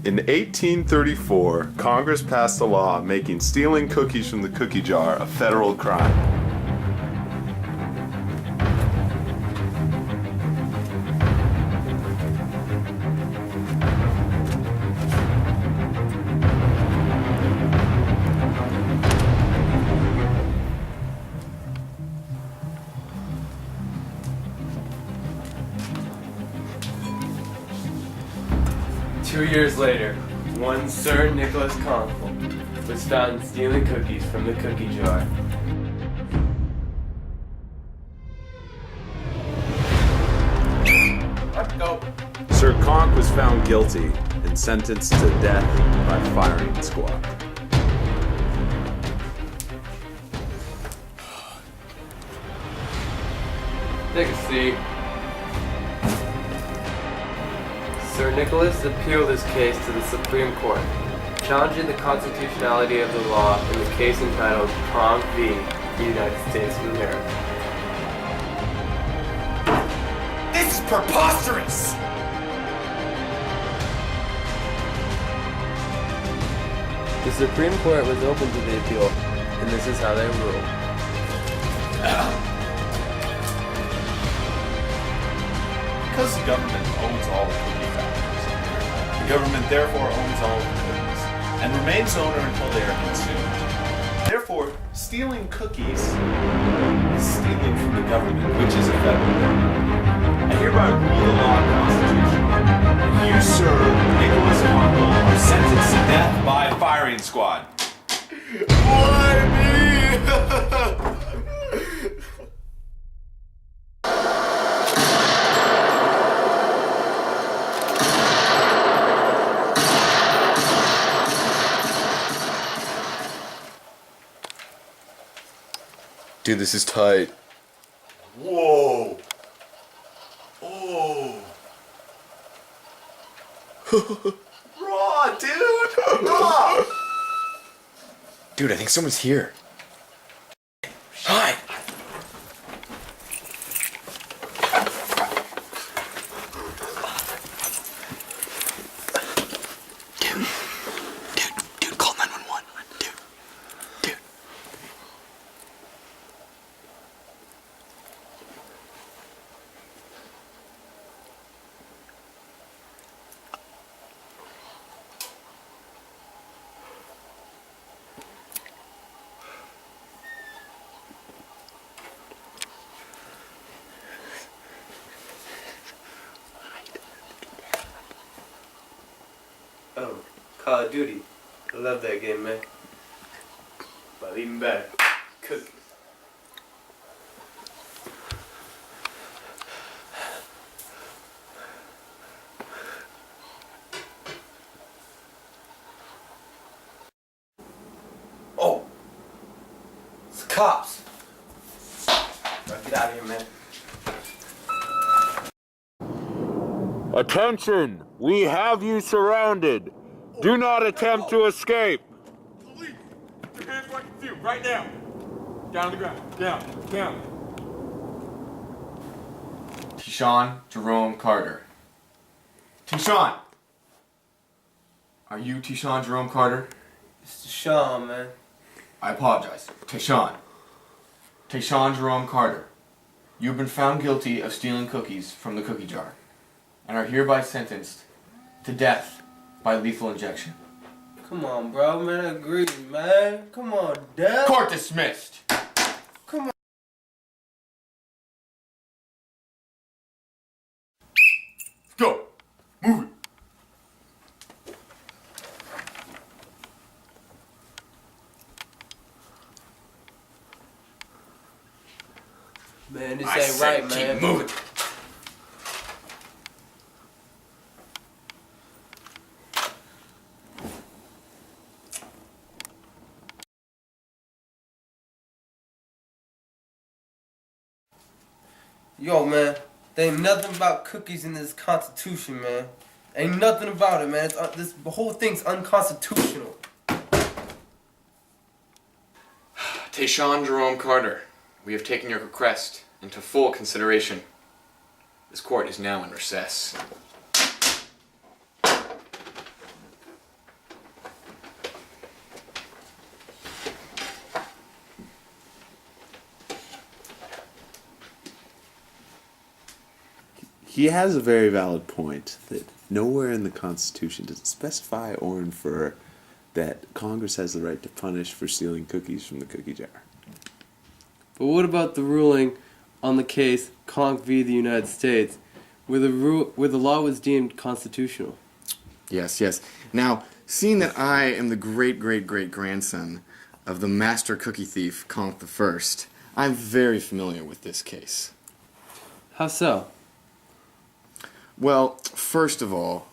In 1834, Congress passed a law making stealing cookies from the cookie jar a federal crime. Two years later, one Sir Nicholas Constable was found stealing cookies from the cookie jar. Let's go. Sir Conk was found guilty and sentenced to death by firing squad. Take a seat. Sir Nicholas appealed this case to the Supreme Court, challenging the constitutionality of the law in the case entitled Conk v. United States of America. This is preposterous! The Supreme Court was open to the appeal, and this is how they ruled. Because the government owns all the cookie factories, the government therefore owns all the cookies, and remains owner until they are consumed. Therefore, stealing cookies is stealing from the government, which is a federal crime. I hereby rule the law constitutional, and you, Sir Nicholas Markle, are sentenced to death by firing squad. Why me? Dude, this is tight. Whoa. Oh. Raw, dude. Raw. Dude, I think someone's here. Hi. Dude, call 911. Dude. Oh, Call of Duty. I love that game, man. But even better, cookies. Oh! It's the cops! Get out of here, man. Attention! We have you surrounded. Do not attempt to escape. Police! Put your hands where I can see you, right now! Down on the ground. Down. Tishawn Jerome Carter. Tishawn! Are you Tishawn Jerome Carter? It's Deshaun, man. I apologize. Tishawn. Tishawn Jerome Carter. You've been found guilty of stealing cookies from the cookie jar and are hereby sentenced to death by lethal injection. Come on, bro, man, I agree, man. Come on, Dad. Court dismissed! Come on. Go! Move it! Man, this I ain't said right, man. keep moving. Yo, man, there ain't nothing about cookies in this Constitution, man. Ain't nothing about it, man. This whole thing's unconstitutional. Tishawn Jerome Carter, we have taken your request into full consideration. This court is now in recess. he has a very valid point that nowhere in the Constitution does it specify or infer that Congress has the right to punish for stealing cookies from the cookie jar. But what about the ruling on the case Conk v. the United States, where the law was deemed constitutional? Yes, yes. Now, seeing that I am the great-great-great-grandson of the master cookie thief, Conk the First, I'm very familiar with this case. How so? Well, first of all,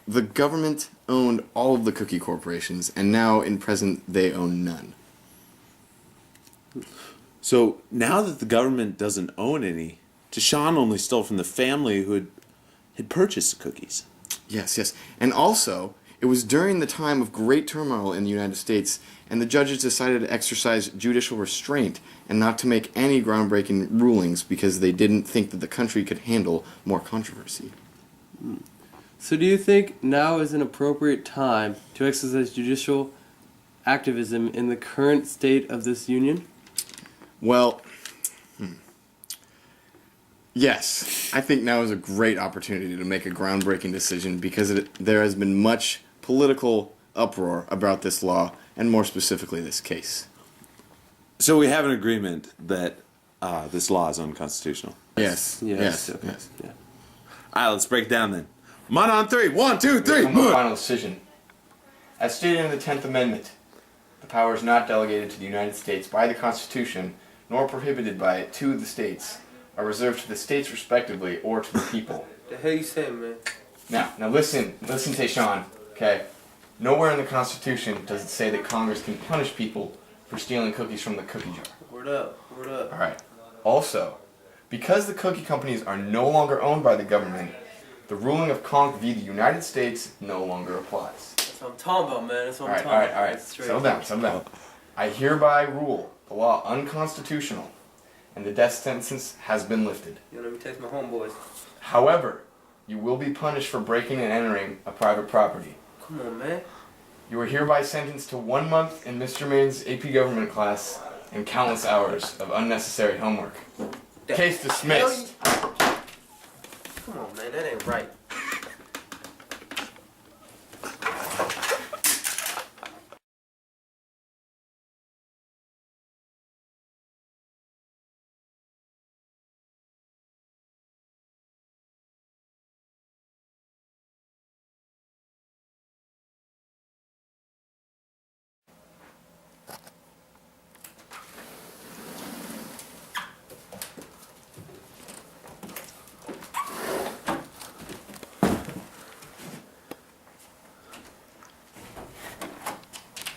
the government owned all of the cookie corporations, and now, in present, they own none. So now that the government doesn't own any, Tashawn only stole from the family who had purchased the cookies. Yes, yes. And also, it was during the time of great turmoil in the United States, and the judges decided to exercise judicial restraint and not to make any groundbreaking rulings because they didn't think that the country could handle more controversy. So do you think now is an appropriate time to exercise judicial activism in the current state of this union? Well, yes, I think now is a great opportunity to make a groundbreaking decision because there has been much political uproar about this law, and more specifically this case. So we have an agreement that this law is unconstitutional. Yes, yes, okay. yes. Yeah. All right, let's break it down then. Mine on three. 1, 2, 3. Come to a final decision. As stated in the 10th Amendment, the power is not delegated to the United States by the Constitution, nor prohibited by it to the states, are reserved to the states respectively or to the people. The hell you saying, man? Now listen, Tayshawn, okay? Nowhere in the Constitution does it say that Congress can punish people for stealing cookies from the cookie jar. Word up, word up. Alright. Also, because the cookie companies are no longer owned by the government, the ruling of Conk v. the United States no longer applies. That's what I'm talking about, man. That's what I'm talking about. Alright. That's straight. Settle down. I hereby rule the law unconstitutional, and the death sentence has been lifted. Yo, let me text my homeboys. However, you will be punished for breaking and entering a private property. Come on, man. You are hereby sentenced to 1 month in Mr. Main's AP Government class and countless hours of unnecessary homework. Case dismissed. Come on, man. That ain't right.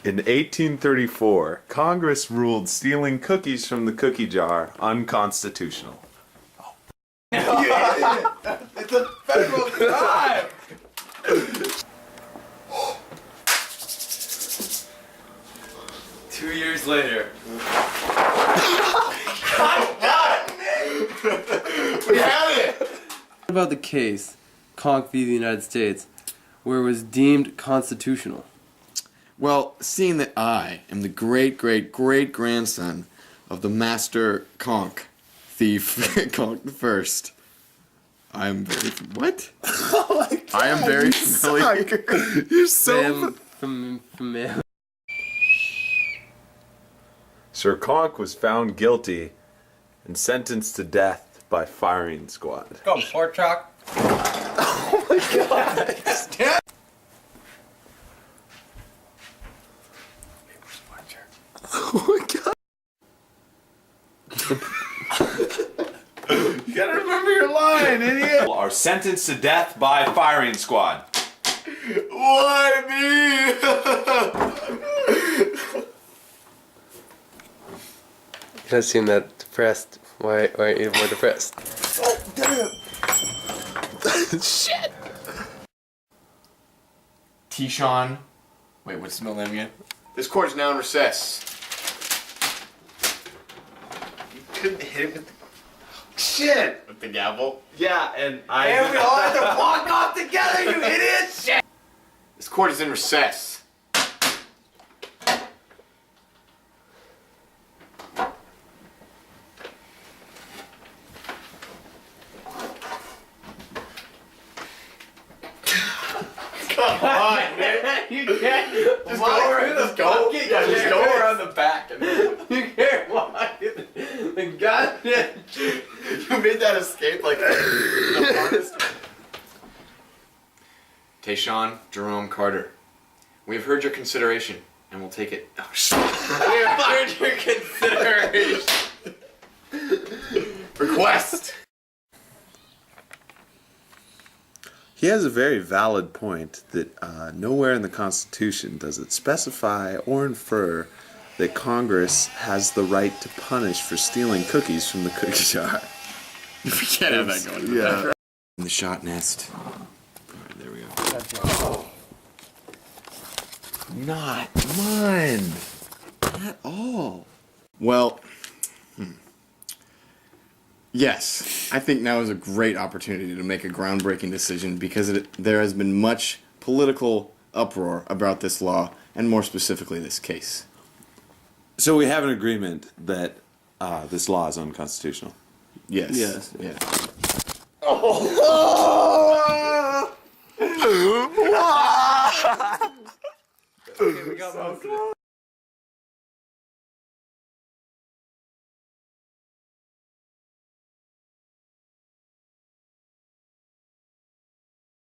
In 1834, Congress ruled stealing cookies from the cookie jar unconstitutional. It's a federal crime! 2 years later. We had it! What about the case, Conk v. the United States, where it was deemed constitutional? Well, seeing that I am the great-great-great-grandson of the master Conk thief, Conk the First, I am very... What? Oh my God, I am very familiar. You're so... Familiar. Sir Conk was found guilty and sentenced to death by firing squad. Go, pork chop. Oh my God! Oh my God! You gotta remember your line, idiot! Are sentenced to death by firing squad. Why me? You don't seem that depressed. Why are you more depressed? Oh, damn! Shit! Tayshawn. Wait, what's the middle name again? This court is now in recess. You couldn't hit it with the... Shit! With the gavel. Yeah, and I... And we all have to walk off together, you idiot! Shit! This court is in recess. Come on, man. You can't Just walk go through the just go. fucking Yeah, just go chairs. around the back. And You can't walk in the goddamn. you made that escape like the hardest. Tayshawn Jerome Carter, we have heard your consideration, and we'll take it. Oh, shit. We have heard your consideration. Request. He has a very valid point that nowhere in the Constitution does it specify or infer that Congress has the right to punish for stealing cookies from the cookie jar. We can't have that going. Yeah. In the shot nest. Alright, there we go. Not mine. At all. Well, yes, I think now is a great opportunity to make a groundbreaking decision because there has been much political uproar about this law, and more specifically this case. So we have an agreement that this law is unconstitutional. Yes. Yes. Yeah. Okay, we got most of it.